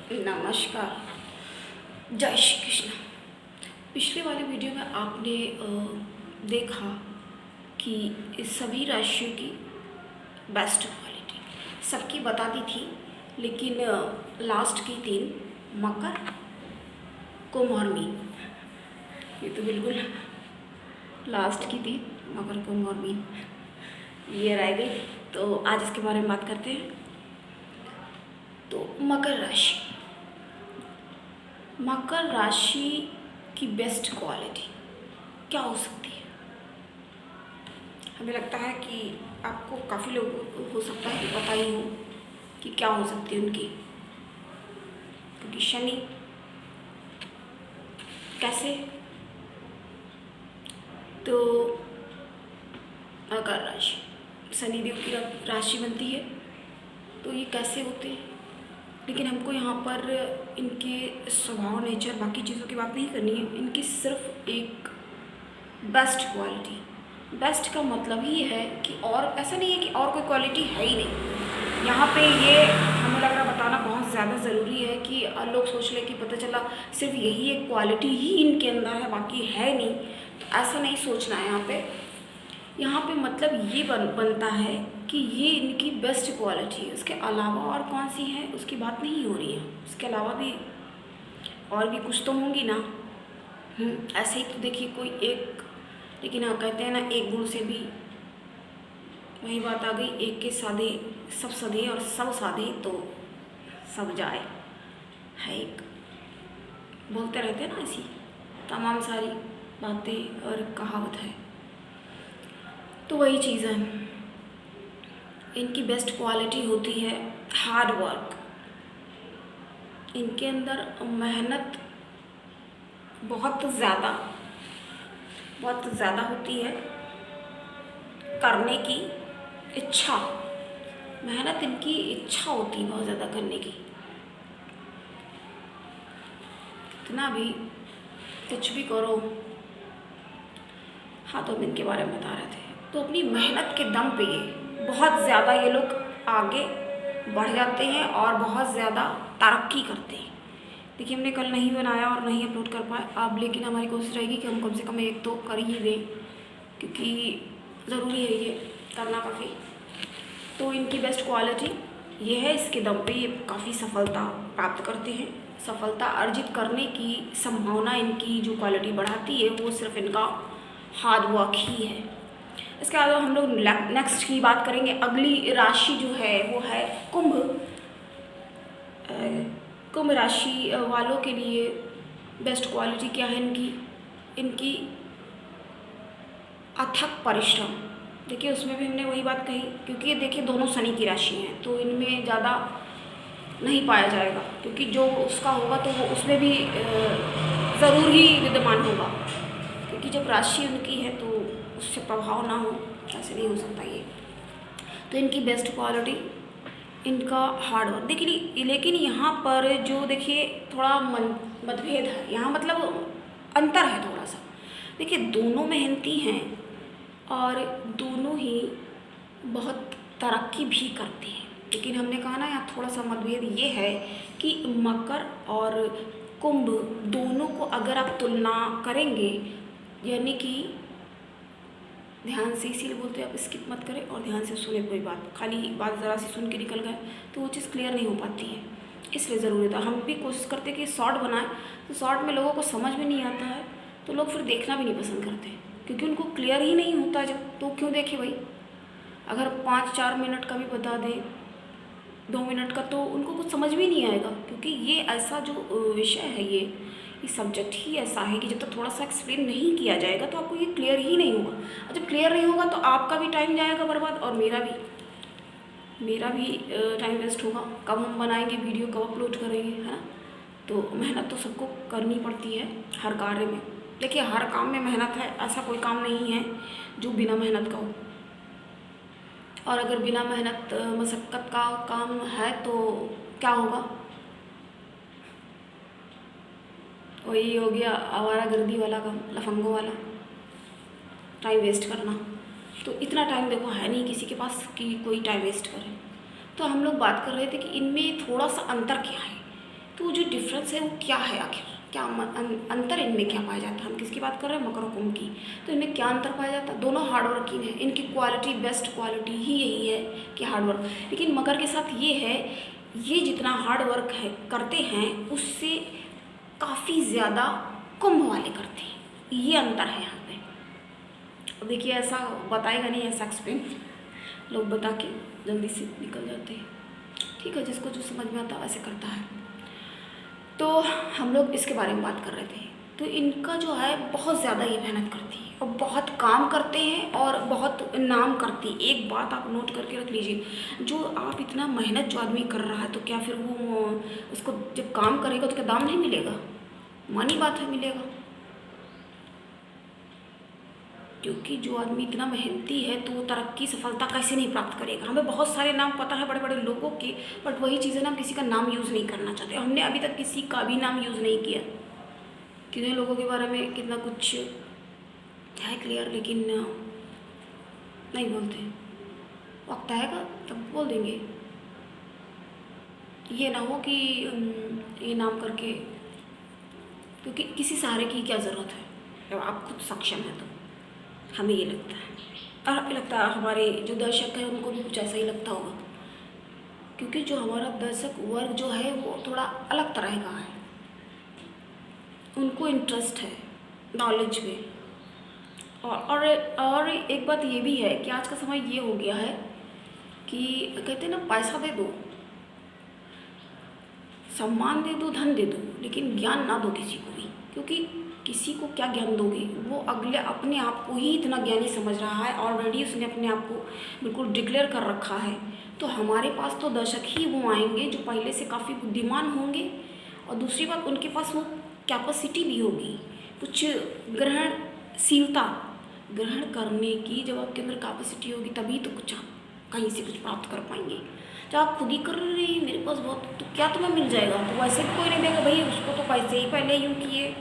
नमस्कार। जय श्री कृष्ण। पिछले वाले वीडियो में आपने देखा कि इस सभी राशियों की बेस्ट क्वालिटी सबकी बता दी थी, लेकिन लास्ट की 3 मकर, कुंभ और मीन, ये तो बिल्कुल लास्ट की 3 मकर, कुंभ और मीन ये रह गई। तो आज इसके बारे में बात करते हैं। तो मकर राशि की बेस्ट क्वालिटी क्या हो सकती है? हमें लगता है कि आपको काफ़ी लोग हो सकता है कि पता ही हो कि क्या हो सकती है उनकी, क्योंकि शनि कैसे, तो मकर राशि शनिदेव की राशि बनती है, तो ये कैसे होते हैं। लेकिन हमको यहाँ पर इनके स्वभाव, नेचर, बाकी चीज़ों की बात नहीं करनी है। इनकी सिर्फ एक बेस्ट क्वालिटी, बेस्ट का मतलब ही है कि और ऐसा नहीं है कि और कोई क्वालिटी है ही नहीं। यहाँ पे ये हमें लग रहा बताना बहुत ज़्यादा ज़रूरी है कि लोग सोच ले कि पता चला सिर्फ यही एक क्वालिटी ही इनके अंदर है, बाकी है नहीं। तो ऐसा नहीं सोचना है। यहाँ पे मतलब ये बनता है कि ये इनकी बेस्ट क्वालिटी है। उसके अलावा और कौन सी है उसकी बात नहीं हो रही है। उसके अलावा भी और भी कुछ तो होंगी ना। ऐसे ही तो देखिए कोई एक, लेकिन हाँ कहते हैं ना, एक गुण से भी वही बात आ गई, एक के साधे सब सधे और सब साधे तो सब जाए, है एक बोलते रहते हैं ना, ऐसी तमाम सारी बातें और कहावत है। तो वही चीज़ है, इनकी बेस्ट क्वालिटी होती है हार्ड वर्क। इनके अंदर मेहनत बहुत ज़्यादा होती है, करने की इच्छा, मेहनत इनकी इच्छा होती है बहुत ज़्यादा करने की। इतना भी कुछ भी करो। हाँ, तो हम इनके बारे में बता रहे थे। तो अपनी मेहनत के दम पे ये बहुत ज़्यादा ये लोग आगे बढ़ जाते हैं और बहुत ज़्यादा तरक्की करते हैं। देखिए हमने कल नहीं बनाया और नहीं अपलोड कर पाए अब, लेकिन हमारी कोशिश रहेगी कि हम कम से कम एक तो कर ही दें, क्योंकि ज़रूरी है ये करना काफ़ी। तो इनकी बेस्ट क्वालिटी ये है, इसके दम पे ये काफ़ी सफलता प्राप्त करते हैं। सफलता अर्जित करने की संभावना इनकी जो क्वालिटी बढ़ाती है वो सिर्फ इनका हार्ड वर्क ही है। इसके अलावा हम लोग नेक्स्ट की बात करेंगे। अगली राशि जो है वो है कुंभ। कुंभ राशि वालों के लिए बेस्ट क्वालिटी क्या है इनकी अथक परिश्रम। देखिए उसमें भी हमने वही बात कही, क्योंकि ये देखिए दोनों शनि की राशि हैं, तो इनमें ज़्यादा नहीं पाया जाएगा, क्योंकि जो उसका होगा तो वो उसमें भी ज़रूर ही विद्यमान होगा, क्योंकि जब राशि उनकी है तो उससे प्रभाव ना हो, ऐसे नहीं हो सकता ये। तो इनकी बेस्ट क्वालिटी इनका हार्ड वर्क। देखिए लेकिन यहाँ पर जो देखिए थोड़ा मतभेद है, यहाँ मतलब अंतर है थोड़ा सा। देखिए दोनों मेहनती हैं और दोनों ही बहुत तरक्की भी करते हैं, लेकिन हमने कहा ना यहाँ थोड़ा सा मतभेद ये है कि मकर और कुंभ दोनों को अगर आप तुलना करेंगे, यानी कि ध्यान से, इसीलिए बोलते हैं आप स्किप मत करें और ध्यान से सुने कोई बात, खाली बात ज़रा सी सुन के निकल गए तो वो चीज़ क्लियर नहीं हो पाती है। इसलिए ज़रूरी था, हम भी कोशिश करते कि शॉर्ट बनाएं, तो शॉर्ट में लोगों को समझ में नहीं आता है तो लोग फिर देखना भी नहीं पसंद करते, क्योंकि उनको क्लियर ही नहीं होता जब, तो क्यों देखे भाई। अगर 5-4 मिनट का भी बता दें, 2 मिनट का, तो उनको कुछ समझ में नहीं आएगा, क्योंकि ये ऐसा जो विषय है, ये सब्जेक्ट ही ऐसा है कि जब तक थोड़ा सा एक्सप्लेन नहीं किया जाएगा तो आपको ये क्लियर ही नहीं होगा। और जब क्लियर नहीं होगा तो आपका भी टाइम जाएगा बर्बाद और मेरा भी टाइम वेस्ट होगा। कब हम बनाएंगे वीडियो, कब अपलोड करेंगे, है ना। तो मेहनत तो सबको करनी पड़ती है हर कार्य में। देखिए हर काम में मेहनत है, ऐसा कोई काम नहीं है जो बिना मेहनत का हो। और अगर बिना मेहनत मशक्क़त का काम है तो क्या होगा, वही हो गया आवारागर्दी वाला काम, लफंगों वाला, टाइम वेस्ट करना। तो इतना टाइम देखो है नहीं किसी के पास कि कोई टाइम वेस्ट करे। तो हम लोग बात कर रहे थे कि इनमें थोड़ा सा अंतर क्या है। तो वो जो डिफरेंस है वो क्या है आखिर, क्या अंतर इनमें क्या पाया जाता है। हम किसकी बात कर रहे हैं, मकर और कुंभ की। तो इनमें क्या अंतर पाया जाता है, दोनों हार्डवर्किंग है, इनकी क्वालिटी बेस्ट क्वालिटी ही यही है कि हार्डवर्क। लेकिन मकर के साथ ये है, ये जितना हार्डवर्क है करते हैं उससे काफ़ी ज़्यादा कुंभ वाले करते हैं, ये अंतर है यहाँ पे। अब देखिए ऐसा बताएगा नहीं, ऐसा एक्सप्लेन लोग बता के जल्दी से निकल जाते हैं। ठीक है, जिसको जो समझ में आता है वैसे करता है। तो हम लोग इसके बारे में बात कर रहे थे। तो इनका जो है बहुत ज़्यादा ये मेहनत करती है और बहुत काम करते हैं और बहुत नाम करती है। एक बात आप नोट करके रख लीजिए, जो आप इतना मेहनत जो आदमी कर रहा है तो क्या फिर वो उसको जब काम करेगा तो क्या दाम नहीं मिलेगा, मानी बात है मिलेगा। क्योंकि जो आदमी इतना मेहनती है तो वो तरक्की सफलता कैसे नहीं प्राप्त करेगा। हमें बहुत सारे नाम पता है बड़े बड़े लोगों के, बट वही चीज़ें ना हम किसी का नाम यूज़ नहीं करना चाहते। हमने अभी तक किसी का भी नाम यूज़ नहीं किया। कितने लोगों के बारे में कितना कुछ है क्लियर, लेकिन नहीं बोलते। वक्त आएगा तब बोल देंगे। ये ना हो कि ये नाम करके, क्योंकि किसी सहारे की क्या ज़रूरत है जब आप खुद सक्षम है। तो हमें ये लगता है, और हमें लगता है हमारे जो दर्शक हैं उनको भी कुछ ऐसा ही लगता होगा, क्योंकि जो हमारा दर्शक वर्ग जो है वो थोड़ा अलग तरह का है। उनको इंटरेस्ट है नॉलेज में। और एक बात ये भी है कि आज का समय ये हो गया है कि कहते हैं ना, पैसा दे दो, सम्मान दे दो, धन दे दो, लेकिन ज्ञान ना दो किसी को भी। क्योंकि किसी को क्या ज्ञान दोगे, वो अगले अपने आप को ही इतना ज्ञानी समझ रहा है, ऑलरेडी उसने अपने आप को बिल्कुल डिक्लेयर कर रखा है। तो हमारे पास तो दर्शक ही वो आएंगे जो पहले से काफ़ी बुद्धिमान होंगे, और दूसरी बात उनके पास वो कैपेसिटी भी होगी, कुछ ग्रहणशीलता, ग्रहण करने की जब आपके अंदर कैपेसिटी होगी तभी तो कुछ आप कहीं से कुछ प्राप्त कर पाएंगे। जब आप खुद ही कर रहे हैं मेरे पास बहुत, तो क्या तुम्हें मिल जाएगा, तो वैसे भी कोई नहीं देगा भाई, उसको तो पैसे ही पहले यूँ किए।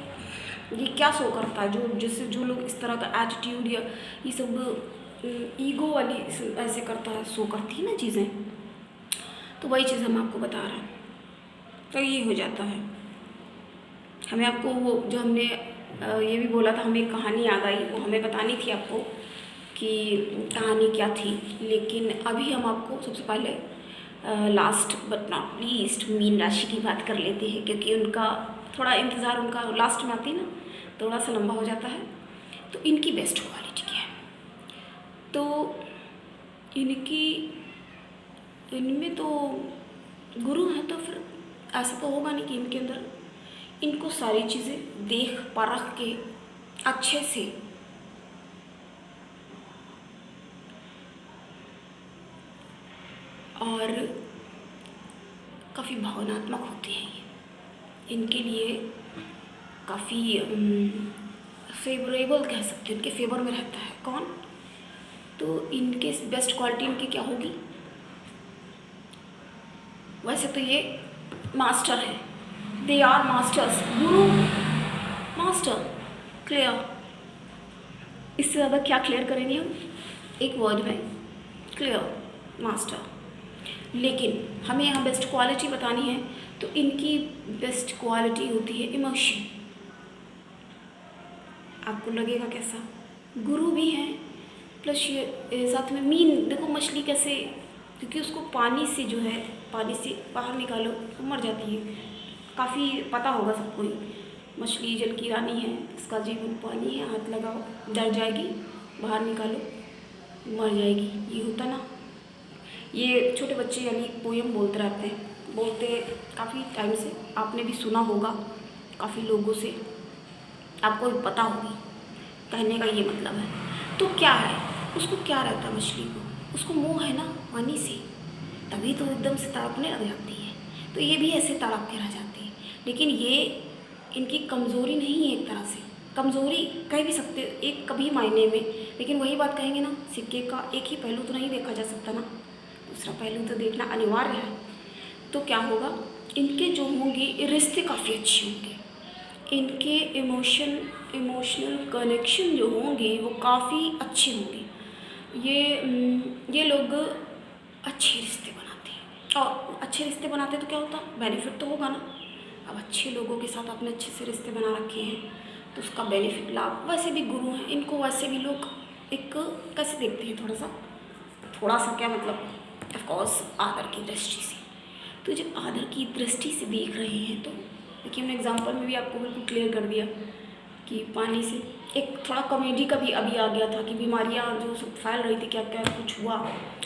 ये क्या शो करता है, जो जैसे जो लोग इस तरह का एटीट्यूड या ये सब ईगो वाली ऐसे करता है, शो करती है ना चीज़ें, तो वही चीज़ हम आपको बता रहे हैं। तो ये हो जाता है। हमें आपको वो जो हमने ये भी बोला था, हमें एक कहानी याद आई, वो हमें बतानी थी आपको कि कहानी क्या थी। लेकिन अभी हम आपको सबसे पहले last but not least mean राशि की बात कर लेते हैं, क्योंकि उनका थोड़ा इंतज़ार उनका लास्ट में आती है ना, थोड़ा सा लंबा हो जाता है। तो इनकी बेस्ट क्वालिटी क्या है, तो इनमें तो गुरु है, तो फिर ऐसा तो होगा नहीं कि इनके अंदर इनको सारी चीज़ें देख परख के अच्छे से और काफ़ी भावनात्मक होते हैं। ये इनके लिए काफ़ी फेवरेबल कह सकते हैं, इनके फेवर में रहता है कौन, तो इनके बेस्ट क्वालिटी इनकी क्या होगी। वैसे तो ये मास्टर है, they are masters, Guru master, clear. इससे ज़्यादा क्या क्लियर करेंगे हम एक वर्ड में, क्लियर, मास्टर। लेकिन हमें यहाँ बेस्ट क्वालिटी बतानी है, तो इनकी बेस्ट क्वालिटी होती है इमोशन। आपको लगेगा कैसा, गुरु भी हैं प्लस ये साथ में मीन। देखो मछली कैसे, क्योंकि उसको पानी से जो है, पानी से बाहर निकालो तो मर जाती है, काफ़ी पता होगा सबको ही। मछली जल की रानी है, इसका जीवन पानी है, हाथ लगाओ डर जाएगी, बाहर निकालो मर जाएगी, ये होता ना। ये छोटे बच्चे यानी पोयम बोलते रहते हैं, बोलते काफ़ी टाइम से, आपने भी सुना होगा काफ़ी लोगों से, आपको भी पता होगी। कहने का ये मतलब है, तो क्या है, उसको क्या रहता है मछली को, उसको मोह है ना पानी से, तभी तो एकदम से तड़पने लग जाती है। तो ये भी ऐसे तड़प के रह जाती है। लेकिन ये इनकी कमज़ोरी नहीं है, एक तरह से कमज़ोरी कह भी सकते एक कभी मायने में, लेकिन वही बात कहेंगे ना, सिक्के का एक ही पहलू तो नहीं देखा जा सकता ना, दूसरा पहलू तो देखना अनिवार्य है। तो क्या होगा, इनके जो होंगे रिश्ते काफ़ी अच्छे होंगे, इनके इमोशनल कनेक्शन जो होंगे वो काफ़ी अच्छे होंगे। ये लोग अच्छे रिश्ते बनाते हैं, और अच्छे रिश्ते बनाते तो क्या होता, बेनिफिट तो होगा ना। अब अच्छे लोगों के साथ आपने अच्छे से रिश्ते बना रखे हैं तो उसका बेनिफिट लाभ। वैसे भी गुरु हैं, इनको वैसे भी लोग एक कैसे देखते हैं, थोड़ा सा क्या मतलब, ऑफकोर्स आदर की दृष्टि से। तो जब आदर की दृष्टि से देख रहे हैं तो देखिए, हमने एग्जाम्पल में भी आपको बिल्कुल क्लियर कर दिया कि पानी से एक थोड़ा कॉमेडी का भी अभी आ गया था कि बीमारियां जो सब फैल रही थी, क्या क्या कुछ हुआ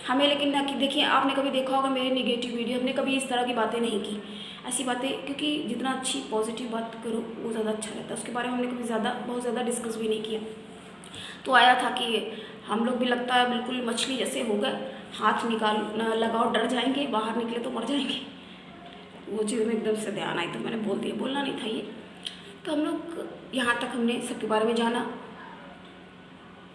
हमें। लेकिन ना कि देखिए, आपने कभी देखा होगा मेरे नेगेटिव वीडियो, हमने कभी इस तरह की बातें नहीं की, ऐसी बातें, क्योंकि जितना अच्छी पॉजिटिव बात करो वो ज़्यादा अच्छा रहता है। उसके बारे में हमने कभी बहुत ज़्यादा डिस्कस भी नहीं किया। तो आया था कि हम लोग भी लगता है बिल्कुल मछली जैसे हो गए, हाथ निकाल लगाओ डर जाएंगे, बाहर निकले तो मर जाएंगे। वो चीज़ में एकदम से ध्यान आई तो मैंने बोल दिया, बोलना नहीं था ये। तो हम लोग यहाँ तक हमने सबके बारे में जाना।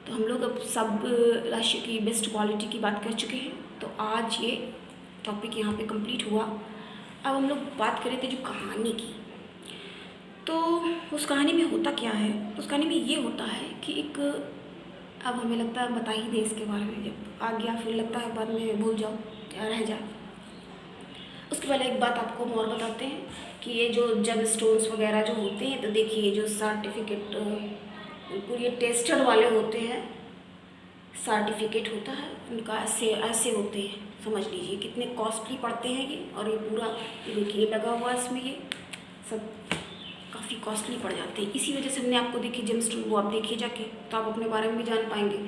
तो हम लोग अब सब राशि की बेस्ट क्वालिटी की बात कर चुके हैं। तो आज ये टॉपिक यहाँ पे कंप्लीट हुआ। अब हम लोग बात कर रहे थे जो कहानी की। तो उस कहानी में होता क्या है, उस कहानी में ये होता है कि एक, अब हमें लगता है बता ही दे इसके बारे में, जब आ गया फिर लगता है बाद में भूल जाओ या रह जाए। उसके पहले एक बात आपको और बताते हैं कि ये जो जब स्टोन्स वगैरह जो होते हैं, तो देखिए जो सर्टिफिकेट बिल्कुल ये टेस्टेड वाले होते हैं, सर्टिफिकेट होता है उनका, ऐसे ऐसे होते हैं, समझ लीजिए कितने कॉस्टली पड़ते हैं ये। और ये पूरा ये देखिए लगा हुआ है इसमें, ये सब काफ़ी कॉस्टली पड़ जाते हैं। इसी वजह से हमने आपको देखी जेमस्टोन, वो आप देखिए जाके, तो आप अपने बारे में भी जान पाएंगे।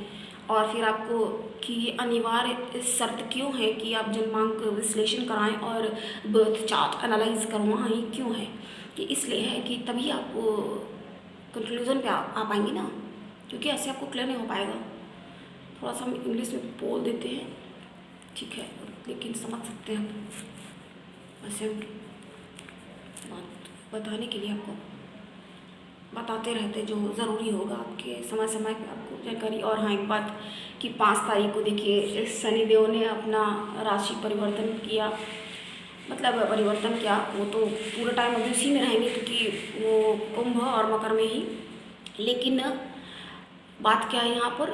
और फिर आपको कि ये अनिवार्य शर्त क्यों है कि आप जन्मांक विश्लेषण कराएं और बर्थ चार्ट एनालाइज करवाएं, ये क्यों है कि इसलिए है कि तभी आप कंक्लूजन पे आ पाएंगे ना, क्योंकि ऐसे आपको क्लियर नहीं हो पाएगा। थोड़ा सा हम इंग्लिश में बोल देते हैं, ठीक है, लेकिन समझ सकते हैं आप। ऐसे हम बात बताने के लिए आपको बताते रहते जो ज़रूरी होगा आपके समय समय पे आपको जानकारी। और हाँ एक बात कि 5 तारीख को देखिए शनिदेव ने अपना राशि परिवर्तन किया, मतलब परिवर्तन क्या, वो तो पूरा टाइम अभी उसी में रहेंगे क्योंकि वो कुंभ और मकर में ही। लेकिन बात क्या है यहाँ पर,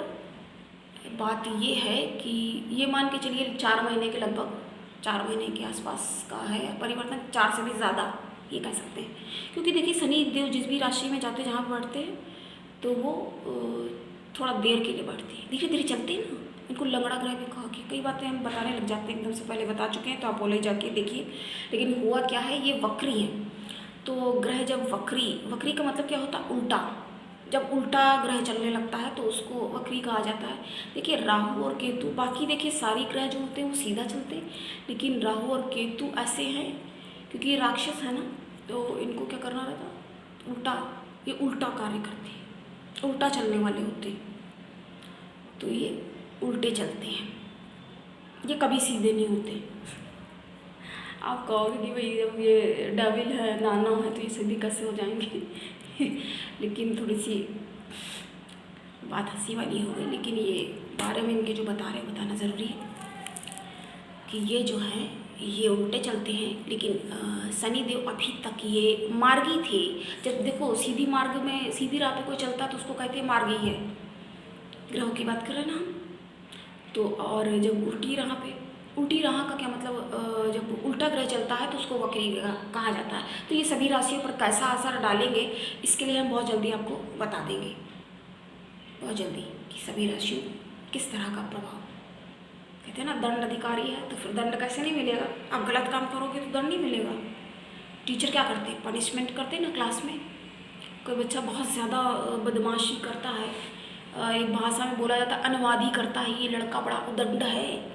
बात ये है कि ये मान के चलिए 4 महीने के लगभग, 4 महीने के आसपास का है परिवर्तन, 4 से भी ज़्यादा ये कह सकते हैं। क्योंकि देखिए शनि देव जिस भी राशि में जाते हैं, जहाँ पर बढ़ते हैं, तो वो थोड़ा देर के लिए बढ़ते हैं, धीरे धीरे चलते हैं ना। इनको लंगड़ा ग्रह भी कहा कि कई बातें हम बताने लग जाते हैं, एकदम से पहले बता चुके हैं, तो आप बोले जाके देखिए। लेकिन हुआ क्या है, ये वक्री है। तो ग्रह जब वक्री का मतलब क्या होता है, उल्टा। जब उल्टा ग्रह चलने लगता है तो उसको वक्री कहा जाता है। देखिए राहु और केतु, बाकी देखिए सारी ग्रह जो होते हैं वो सीधा चलते हैं, लेकिन राहु और केतु ऐसे हैं क्योंकि ये राक्षस है ना, तो इनको क्या करना रहता, उल्टा, ये उल्टा कार्य करते हैं, उल्टा चलने वाले होते हैं, तो ये उल्टे चलते हैं, ये कभी सीधे नहीं होते। आप कहोगे कि भाई जब ये डेविल है, दानव है, तो ये सीधे कैसे हो जाएंगे लेकिन थोड़ी सी बात हंसी वाली हो गई, लेकिन ये बारे में इनके जो बता रहे हैं बताना ज़रूरी है कि ये जो है ये उल्टे चलते हैं। लेकिन शनिदेव अभी तक ये मार्गी थे। जब देखो सीधी मार्ग में, सीधी राह पे कोई चलता तो उसको कहते हैं मार्गी है, ग्रहों की बात कर रहे हैं ना हम। तो और जब उल्टी राह पे, उल्टी राह का क्या मतलब, जब उल्टा ग्रह चलता है तो उसको वक्री ग्रह कहा जाता है। तो ये सभी राशियों पर कैसा असर डालेंगे, इसके लिए हम बहुत जल्दी आपको बता देंगे, बहुत जल्दी, कि सभी राशियों किस तरह का प्रभाव। कहते हैं ना दंड अधिकारी है, तो फिर दंड कैसे नहीं मिलेगा, आप गलत काम करोगे तो दंड नहीं मिलेगा। टीचर क्या करते हैं, पनिशमेंट करते हैं ना क्लास में। कोई बच्चा बहुत ज़्यादा बदमाशी करता है, एक भाषा में बोला जाता है अनुवादी करता है, ये लड़का बड़ा उदंड है।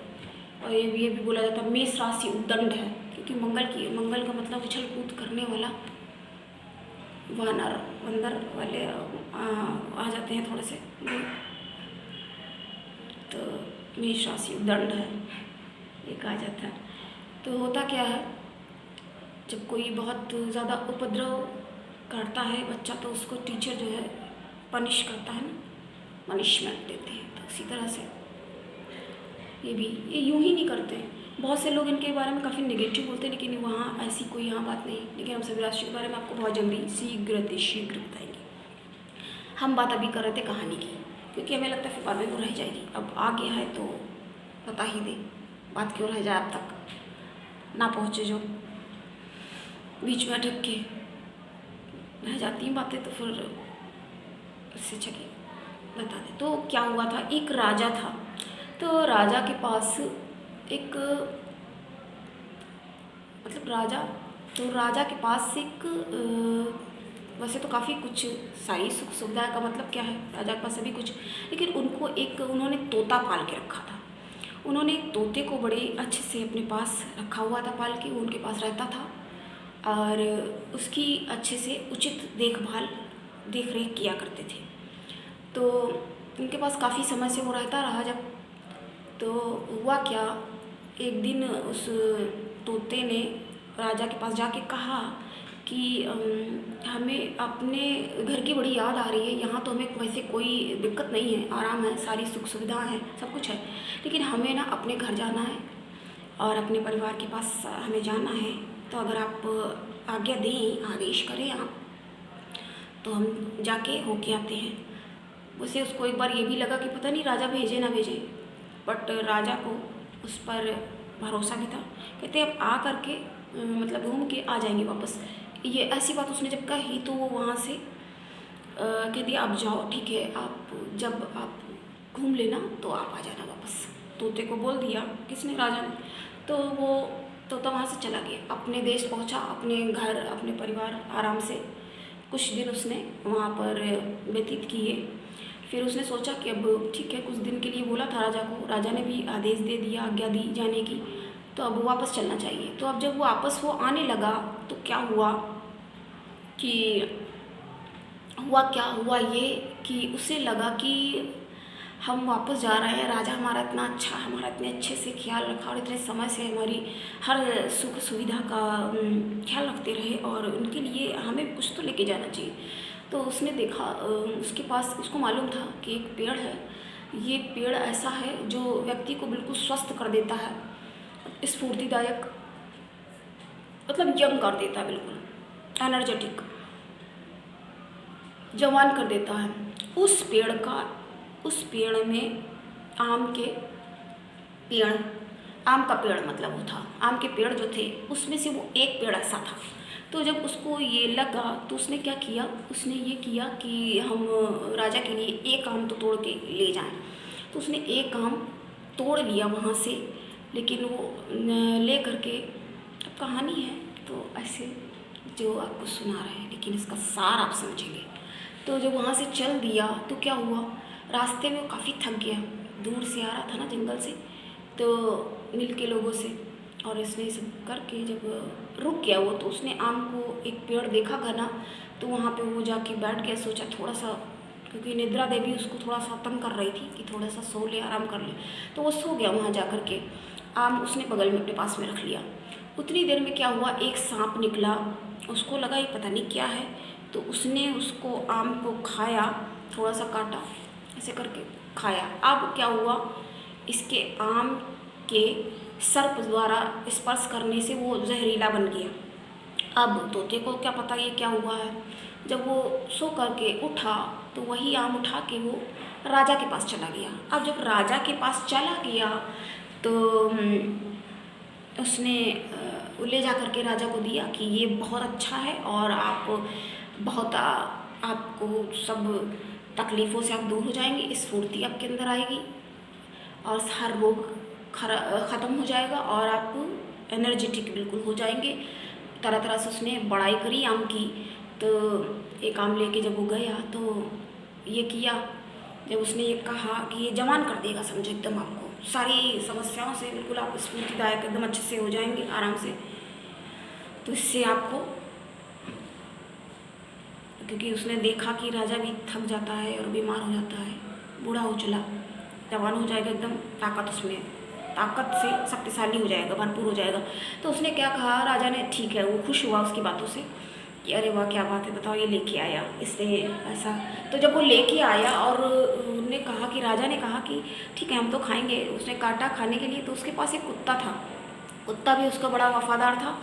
और ये भी बोला जाता है मेष राशि उदंड है, क्योंकि मंगल का मतलब उछल कूद करने वाला, वानर बंदर वाले आ जाते हैं थोड़े से, तो मेष राशि उदंड है ये कहा जाता है। तो होता क्या है, जब कोई बहुत ज़्यादा उपद्रव करता है बच्चा, तो उसको टीचर जो है पनिश करता है ना, पनिशमेंट देते हैं। तो उसी तरह से ये यूं ही नहीं करते। बहुत से लोग इनके बारे में काफ़ी नेगेटिव बोलते हैं, लेकिन वहाँ ऐसी कोई यहाँ बात नहीं। लेकिन हम सभी राशियों के बारे में आपको बहुत जल्दी शीघ्र बताएंगे। हम बात अभी कर रहे थे कहानी की, क्योंकि हमें लगता है फिर बाद में वो रह जाएगी। अब आ गया है तो बता ही दे, बात क्यों रह जाए अब तक ना पहुँचे जो। बीच में अटक के रह जाती हैं बातें, तो फिर इससे अच्छा कि बता दें। तो क्या हुआ था, एक राजा था, तो राजा के पास एक मतलब राजा तो राजा के पास एक वैसे तो काफ़ी कुछ सारी सुख सुविधा का मतलब क्या है, राजा के पास सभी कुछ, लेकिन उन्होंने तोता पाल के रखा था। उन्होंने एक तोते को बड़े अच्छे से अपने पास रखा हुआ था पाल के, वो उनके पास रहता था और उसकी अच्छे से उचित देख रेख किया करते थे। तो उनके पास काफ़ी समय से वो रहता रहा। जब तो हुआ क्या, एक दिन उस तोते ने राजा के पास जाके कहा कि हमें अपने घर की बड़ी याद आ रही है। यहाँ तो हमें वैसे कोई दिक्कत नहीं है, आराम है, सारी सुख सुविधाएं हैं, सब कुछ है, लेकिन हमें ना अपने घर जाना है और अपने परिवार के पास हमें जाना है। तो अगर आप आज्ञा दें, आदेश करें आप, तो हम जाके होके आते हैं। उसे उसको एक बार ये भी लगा कि पता नहीं राजा भेजे ना भेजे, बट राजा को उस पर भरोसा भी था। कहते अब आ करके मतलब घूम के आ जाएंगे वापस। ये ऐसी बात उसने जब कही तो वो वहाँ से कह दिया आप जाओ, ठीक है, आप जब आप घूम लेना तो आप आ जाना वापस। तोते को बोल दिया किसने, राजा ने। तो वो तोता वहाँ से चला गया, अपने देश पहुँचा, अपने घर अपने परिवार आराम से कुछ दिन उसने वहाँ पर व्यतीत किए। फिर उसने सोचा कि अब ठीक है, कुछ दिन के लिए बोला था राजा को, राजा ने भी आदेश दे दिया, आज्ञा दी जाने की, तो अब वापस चलना चाहिए। तो अब जब वापस वो आने लगा तो क्या हुआ हुआ ये कि उसे लगा कि हम वापस जा रहे हैं, राजा हमारा इतना अच्छा, हमारा इतने अच्छे से ख्याल रखा और इतने समय से हमारी हर सुख सुविधा का ख्याल रखते रहे, और उनके लिए हमें कुछ तो लेके जाना चाहिए। तो उसने देखा, उसके पास उसको मालूम था कि एक पेड़ है, ये पेड़ ऐसा है जो व्यक्ति को बिल्कुल स्वस्थ कर देता है, स्फूर्तिदायक, मतलब यंग कर देता है, बिल्कुल एनर्जेटिक, जवान कर देता है। उस पेड़ में आम का पेड़ मतलब वो था, आम के पेड़ जो थे उसमें से वो एक पेड़ ऐसा था। तो जब उसको ये लगा तो उसने क्या किया, उसने ये किया कि हम राजा के लिए एक आम तो तोड़ के ले जाएं। तो उसने एक आम तोड़ लिया वहाँ से, लेकिन वो ले करके, अब कहानी है तो ऐसे जो आपको सुना रहे हैं, लेकिन इसका सार आप समझेंगे। तो जब वहाँ से चल दिया तो क्या हुआ, रास्ते में वो काफ़ी थक गया, दूर से आ रहा था ना जंगल से, तो मिल के लोगों से, और इसने सब करके जब रुक गया वो, तो उसने आम को एक पेड़ देखा घना, तो वहाँ पे वो जाके बैठ गया। सोचा थोड़ा सा, क्योंकि निद्रा देवी उसको थोड़ा सा तंग कर रही थी कि थोड़ा सा सो ले, आराम कर ले, तो वो सो गया वहाँ जा कर के। आम उसने बगल में अपने पास में रख लिया। उतनी देर में क्या हुआ, एक सांप निकला, उसको लगा ये पता नहीं क्या है, तो उसने उसको आम को खाया, थोड़ा सा काटा, ऐसे करके खाया। अब क्या हुआ, इसके आम के सर्प द्वारा स्पर्श करने से वो जहरीला बन गया। अब तोते को क्या पता ये क्या हुआ है। जब वो सो करके उठा तो वही आम उठा के वो राजा के पास चला गया। अब जब राजा के पास चला गया तो उसने ले जा करके राजा को दिया कि ये बहुत अच्छा है, और आपको सब तकलीफ़ों से आप दूर हो जाएंगे, स्फूर्ति आपके अंदर आएगी और हर रोग ख़त्म हो जाएगा और आप एनर्जेटिक बिल्कुल हो जाएंगे। तरह तरह से उसने बड़ाई करी आम की। तो एक आम लेके जब वो गया तो ये किया, जब उसने ये कहा कि ये जवान कर देगा, समझो एकदम आपको सारी समस्याओं से बिल्कुल आप स्फूर्तिदायक एकदम अच्छे से हो जाएंगे आराम से। तो इससे आपको, क्योंकि उसने देखा कि राजा भी थक जाता है और बीमार हो जाता है, बूढ़ा हो चला, जवान हो जाएगा एकदम, ताकत से शक्तिशाली हो जाएगा, भरपूर हो जाएगा। तो उसने क्या कहा, राजा ने, ठीक है, वो खुश हुआ उसकी बातों से कि अरे वाह क्या बात है, बताओ ये लेके आया इसने ऐसा। तो जब वो लेके आया और उन्होंने कहा कि राजा ने कहा कि ठीक है हम तो खाएंगे, उसने काटा खाने के लिए, तो उसके पास एक कुत्ता था, कुत्ता भी उसका बड़ा वफादार था।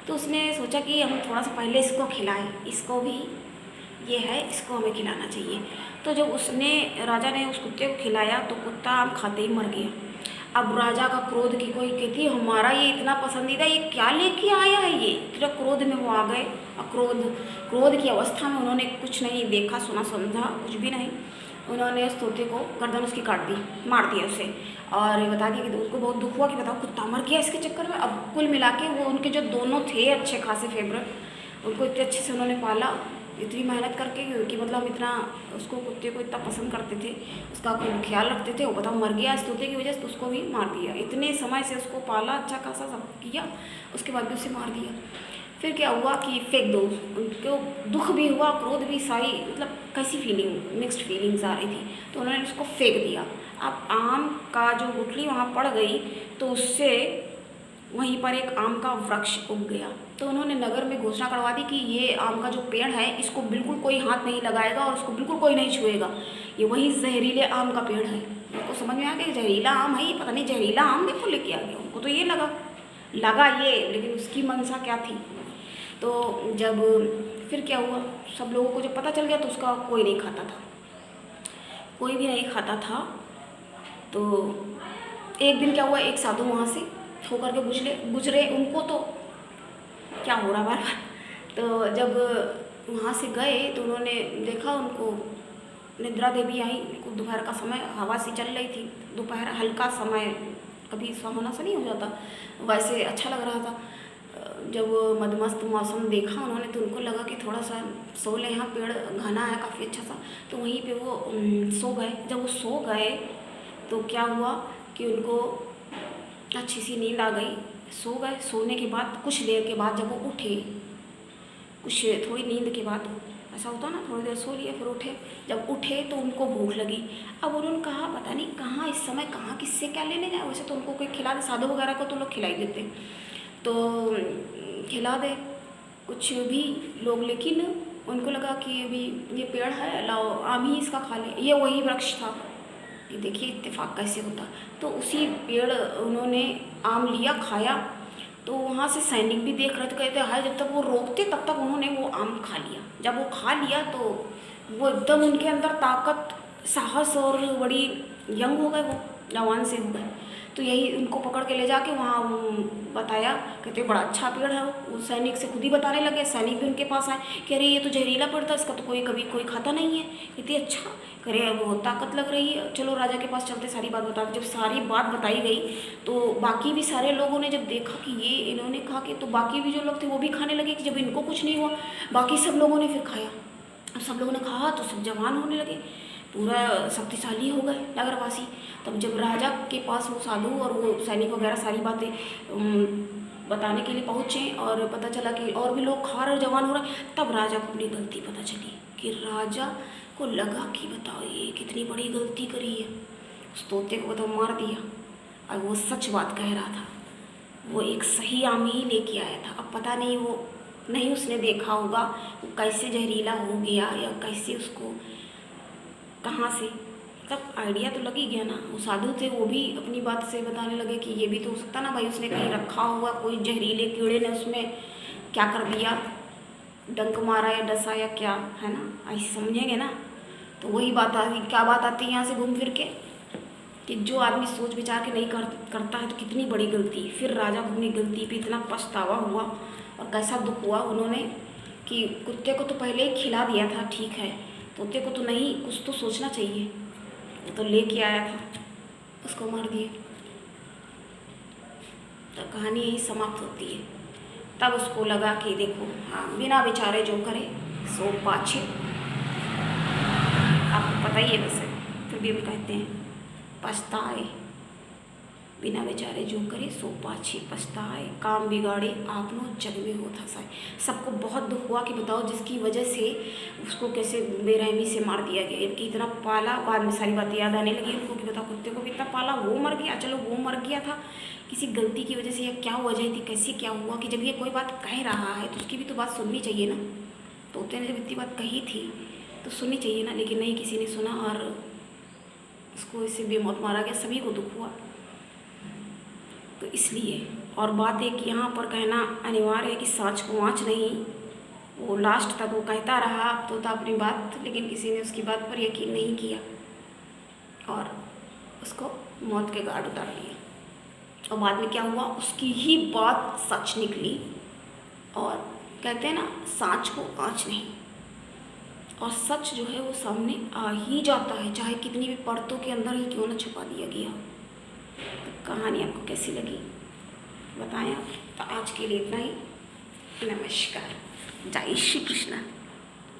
तो उसने सोचा कि हम थोड़ा सा पहले इसको खिलाएं, इसको भी ये है, इसको हमें खिलाना चाहिए। तो जब राजा ने उस कुत्ते को खिलाया तो कुत्ता आम खाते ही मर गया। अब राजा का क्रोध की कोई कहती हमारा ये इतना पसंदीदा ये क्या लेके आया है, ये फिर क्रोध में वो आ गए। क्रोध की अवस्था में उन्होंने कुछ नहीं देखा सुना समझा कुछ भी नहीं, उन्होंने उस तोते को गर्दन उसकी काट दी, मार दिया उसे। और बता दिया कि उनको बहुत दुख हुआ कि बताओ कुत्ता मर गया इसके चक्कर में। अब कुल मिला के वो उनके जो दोनों थे अच्छे खासे फेवरेट, उनको इतने अच्छे से उन्होंने पाला, इतनी मेहनत करके कि मतलब हम इतना उसको कुत्ते को इतना पसंद करते थे, उसका ख्याल रखते थे। वो बताओ मर गया इस तोते की वजह से, तो उसको भी मार दिया। इतने समय से उसको पाला, अच्छा खासा सब किया, उसके बाद भी उसे मार दिया। फिर क्या हुआ कि फेंक दो, उनको दुख भी हुआ, क्रोध भी, सारी मतलब कैसी फीलिंग, मिक्स्ड फीलिंग्स आ रही थी, तो उन्होंने उसको फेंक दिया। अब आम का जो गुठली वहाँ पड़ गई तो उससे वहीं पर एक आम का वृक्ष उग गया। तो उन्होंने नगर में घोषणा करवा दी कि ये आम का जो पेड़ है इसको बिल्कुल कोई हाथ नहीं लगाएगा और उसको बिल्कुल कोई नहीं छुएगा, ये वही जहरीले आम का पेड़ है। उनको समझ में आ गया जहरीला आम है ये, पता नहीं जहरीला आम देखो लेके आ गया। उनको तो ये लगा ये, लेकिन उसकी मंशा क्या थी। तो जब फिर क्या हुआ, सब लोगों को जब पता चल गया तो उसका कोई नहीं खाता था, कोई भी नहीं खाता था। तो एक दिन क्या हुआ, एक साधु वहाँ से होकर के गुजरे, उनको तो क्या हो रहा बार बार। तो जब वहाँ से गए तो उन्होंने देखा, उनको निद्रा देवी आई। दोपहर का समय, हवा सी चल रही थी, दोपहर हल्का समय, कभी सुहाना सा नहीं हो जाता, वैसे अच्छा लग रहा था। जब मदमस्त मौसम देखा उन्होंने तो उनको लगा कि थोड़ा सा सो ले, यहाँ पेड़ घना है काफ़ी अच्छा सा, तो वहीं पे वो सो गए। जब वो सो गए तो क्या हुआ कि उनको अच्छी सी नींद आ गई, सो गए। सोने के बाद कुछ देर के बाद जब वो उठे, कुछ थोड़ी नींद के बाद ऐसा होता ना, थोड़ी देर सो लिए फिर उठे। जब उठे तो उनको भूख लगी। अब उन्होंने कहा पता नहीं कहाँ इस समय कहाँ किससे क्या लेने जाए, वैसे तो उनको कोई खिला दे, साधु वगैरह को तो लोग खिला ही देते, तो खिला दे कुछ भी लोग। लेकिन उनको लगा कि अभी ये पेड़ है, लाओ आम ही इसका खा ले, ये वही वृक्ष था। ये देखिए इत्तेफाक कैसे होता। तो उसी पेड़ उन्होंने आम लिया, खाया। तो वहाँ से सैनिक भी देख रहे थे, कहते हाय, जब तक वो रोकते तब तक उन्होंने वो आम खा लिया। जब वो खा लिया तो वो एकदम उनके अंदर ताकत, साहस और बड़ी यंग हो गए, वो जवान से हो गए। तो यही उनको पकड़ के ले जाके वहाँ बताया, कहते बड़ा अच्छा पेड़ है। वो सैनिक से खुद ही बताने लगे, सैनिक भी उनके पास आए, कह रहे ये तो जहरीला पेड़ था, इसका तो कभी कोई खाता नहीं है। कहते अच्छा, कह रहे वो ताकत लग रही है, चलो राजा के पास चलते, सारी बात बता। जब सारी बात बताई गई तो बाकी भी सारे लोगों ने जब देखा कि ये इन्होंने खा के, तो बाकी भी जो लोग थे वो भी खाने लगे। कि जब इनको कुछ नहीं हुआ, बाकी सब लोगों ने फिर खाया। अब सब लोगों ने खाया तो सब जवान होने लगे, पूरा शक्तिशाली हो गए नगरवासी। तब जब राजा के पास वो साधु और वो सैनिक वगैरह सारी बातें बताने के लिए पहुँचे और पता चला कि और भी लोग खा रहे, जवान हो रहे, तब राजा को अपनी गलती पता चली। कि राजा को लगा कि बताओ ये कितनी बड़ी गलती करी है, उस तोते को तो मार दिया। और वो सच बात कह रहा था, वो एक सही आम ही लेके आया था। अब पता नहीं वो नहीं उसने देखा होगा वो कैसे जहरीला हो गया या कैसे उसको कहाँ से, तब आइडिया तो लग ही गया ना। वो साधु थे, वो भी अपनी बात से बताने लगे कि ये भी तो हो सकता ना भाई, उसने कहीं रखा हुआ, कोई जहरीले कीड़े ने उसमें क्या कर दिया, डंक मारा या डसा या क्या, है ना, ऐसे समझेंगे ना। तो वही बात आती, क्या बात आती है यहाँ से घूम फिर के, कि जो आदमी सोच विचार के नहीं करता है तो कितनी बड़ी गलती। फिर राजा को अपनी गलती पे इतना पछतावा हुआ और कैसा दुख हुआ उन्होंने कि कुत्ते को तो पहले ही खिला दिया था, ठीक है, तोते को तो नहीं, कुछ तो सोचना चाहिए। तो लेके आया था, उसको मार दिए। तो कहानी यही समाप्त होती है। तब उसको लगा कि देखो, हाँ, बिना बेचारे जो करे सो पाछे। आपको पता ही है वैसे, फिर भी हम कहते हैं पछताए, बिना बेचारे जो करे सो पाछे पछताए, काम बिगाड़े आपनो जग में होत हँसाए। सबको बहुत दुख हुआ कि बताओ जिसकी वजह से उसको कैसे बेरहमी से मार दिया गया, कि इतना पाला। बाद में सारी बातें याद आने लगी उनको कि बताओ कुत्ते को भी इतना पाला, वो मर गया। चलो वो मर गया था किसी गलती की वजह से, या क्या वजह थी, कैसे क्या हुआ, कि जब ये कोई बात कह रहा है तो उसकी भी तो बात सुननी चाहिए ना। तोते ने जब इतनी बात कही थी तो सुननी चाहिए ना, लेकिन नहीं, किसी ने सुना और उसको इससे बेमौत मारा गया। सभी को दुख हुआ। तो इसलिए, और बात एक यहाँ पर कहना अनिवार्य है कि साँच को आँच नहीं। वो लास्ट तक वो कहता रहा तो था अपनी बात, लेकिन किसी ने उसकी बात पर यकीन नहीं किया और उसको मौत के घाट उतार दिया। और बाद में क्या हुआ, उसकी ही बात सच निकली। और कहते हैं ना, सांच को आँच नहीं, और सच जो है वो सामने आ ही जाता है, चाहे कितनी भी परतों के अंदर ही क्यों ना छुपा दिया गया। तो कहानी आपको कैसी लगी बताएं आप। तो आज के लिए इतना ही। नमस्कार। जय श्री कृष्ण।